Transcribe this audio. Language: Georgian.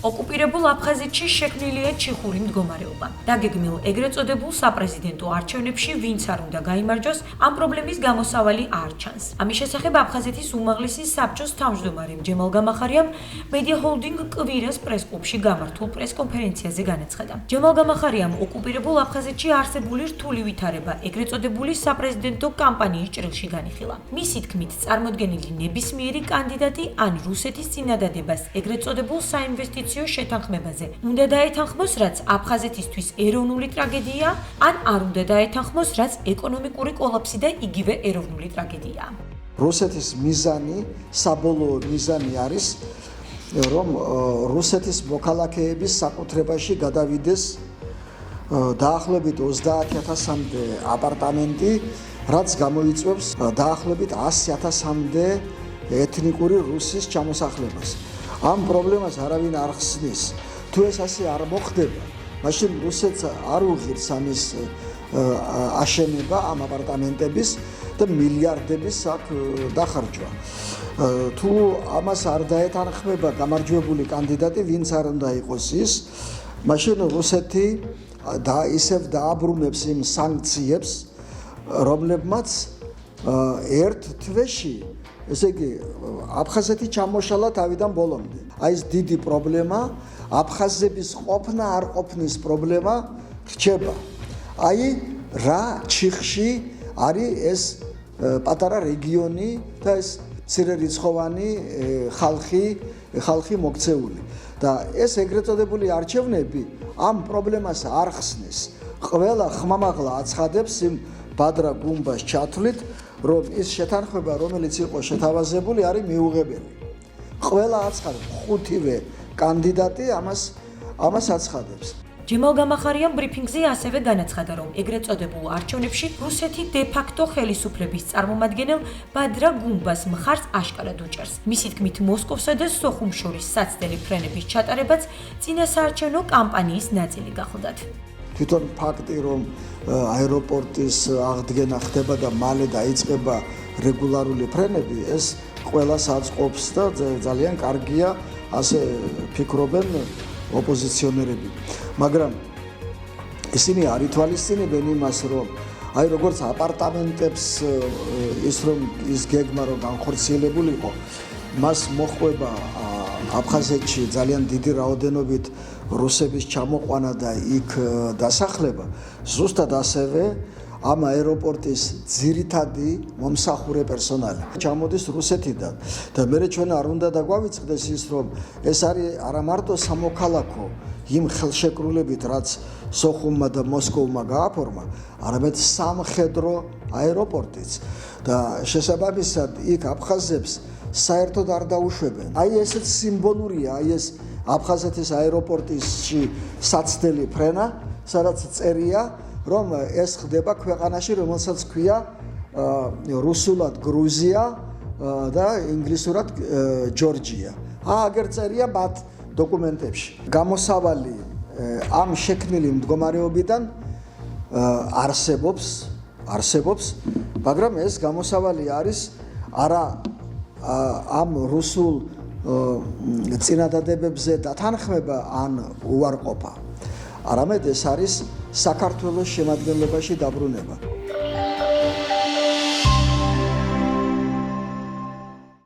ოკუპირებულ აფხაზეთში შექმნილია ჩიხური მდგომარეობა. დაგეგმილ ეგრეთ წოდებულ საპრეზიდენტო არჩევნებში ვინც არ უნდა გაიმარჯვოს, ამ პრობლემის გამოსავალი არ ჩანს. ამის შესახებ აფხაზეთის უმაღლესი საბჭოს თავმჯდომარე ჯემალ გამახარიამ მედია ჰოლდინგ კვირას პრესკლუბში გამართულ პრესკონფერენციაზე განაცხადა. ჯემალ გამახარიამ ოკუპირებულ აფხაზეთში არსებული რთული ვითარება ეგრეთ წოდებული საპრეზიდენტო კამპანიის ჭრილში განიხილა. მისი თქმით, წარმოდგენილი ნებისმიერი კანდიდატი ან რუსეთის წინადადებას ეგრეთ წოდებულ საინვესტიციო შეთანხმებაზე უნდა დაეთანხმოს, რაც აფხაზეთისთვის ეროვნული ტრაგედია, ან არ უნდა დაეთანხმოს, რაც ეკონომიკური კოლაფსი და იგივე ეროვნული ტრაგედია. რუსეთის მიზანი, საბოლოო მიზანი არის, რომ რუსეთის მოქალაქეების საკუთრებაში გადავიდეს დაახლოებით 30,000-მდე აპარტამენტი, რაც გამოიწვევს დაახლოებით 100,000-მდე ეთნიკური რუსის ჩამოსახლებას. ამ პრობლემას არავინ არ ხსნის. თუ ეს ასე არ მოხდება, მაშინ რუსეთს არ უღირს ამის აშენება ამ აპარტამენტების და მილიარდების აქ დახარჯვა. თუ ამას არ დაეთანხმება გამარჯვებული კანდიდატი, ვინც არ უნდა იყოს ის, მაშინ რუსეთი ისევ დააბრუნებს იმ სანქციებს, რომლებმაც ერთ თვეში, ესე იგი, აფხაზეთი ჩამოშალა თავიდან ბოლომდე. აი ეს დიდი პრობლემა, აფხაზების ყოფნა არ ყოფნის პრობლემა რჩება. აი რა ჩიხში არის ეს პატარა რეგიონი და ეს მცირერიცხოვანი ხალხი მოქცეული. და ეს ეგრეთ წოდებული არჩევნები ამ პრობლემას არ ხსნის. ყველა ხმამაღლა აცხადებს იმ ბადრა გუმბას ჩათვლით, რომ ის შეთანხმება, რომელიც იყო შეთავაზებული, არის მიუღებელი. ყველა აცხადებს, ხუთივე კანდიდატი ამას აცხადებს. ჯემალ გამახარიამ ბრიფინგზე ასევე განაცხადა, რომ ეგრეთ წოდებულ არჩევნებში რუსეთი დე-ფაქტო ხელისუფლების წარმომადგენელ ბადრა გუმბას მხარს აშკარად უჭერს. მისი თქმით, მოსკოვსა და სოხუმს შორის საცდელი ფრენების ჩატარებაც წინასაარჩევნო კამპანიის ნაწილი გახლდათ. თვითონ ფაქტი, რომ აეროპორტის აღდგენა ხდება და მალე დაიწყება რეგულარული ფრენები, ეს ყველას აწყობს და ძალიან კარგია, ასე ფიქრობენ ოპოზიციონერები. მაგრამ ისინი არ ითვალისწინებენ იმას, რომ აი როგორც აპარტამენტებს ის გეგმა რომ განხორციელებულიყო, მას მოხვება აფხაზეთში ძალიან დიდი რაოდენობით რუსების ჩამოყვანა და იქ დასახლება, ზუსტად ასევე ამ აეროპორტის ძირითადი მომსახურე პერსონალი ჩამოდის რუსეთიდან და მე ჩვენ არ უნდა დაგვავიწყდეს ის, რომ ეს არის არა მარტო სამოქალაქო იმ ხელშეკრულებით, რაც სოხუმმა და მოსკოვმა გააფორმა, არამედ სამხედრო აეროპორტიც და შესაბამისად იქ აფხაზებს საერთოდ არ დაუშვებენ. აი ესეც სიმბოლურია, აი ეს აფხაზეთის აეროპორტში საცდელი ფრენა, სადაც წერია, რომ ეს ხდება ქვეყანაში, რომელსაც ქვია რუსულად გრუზია და ინგლისურად ჯორჯია. აგერ წერია მათ დოკუმენტებში. გამოსავალი ამ შექმნილი მდგომარეობიდან არსებობს, მაგრამ ეს გამოსავალი არის არა ამ რუსულ წინადადებებზე დათანხმება ან უარყოფა, არამედ ეს არის საქართველოს შემადგენლობაში დაბრუნება.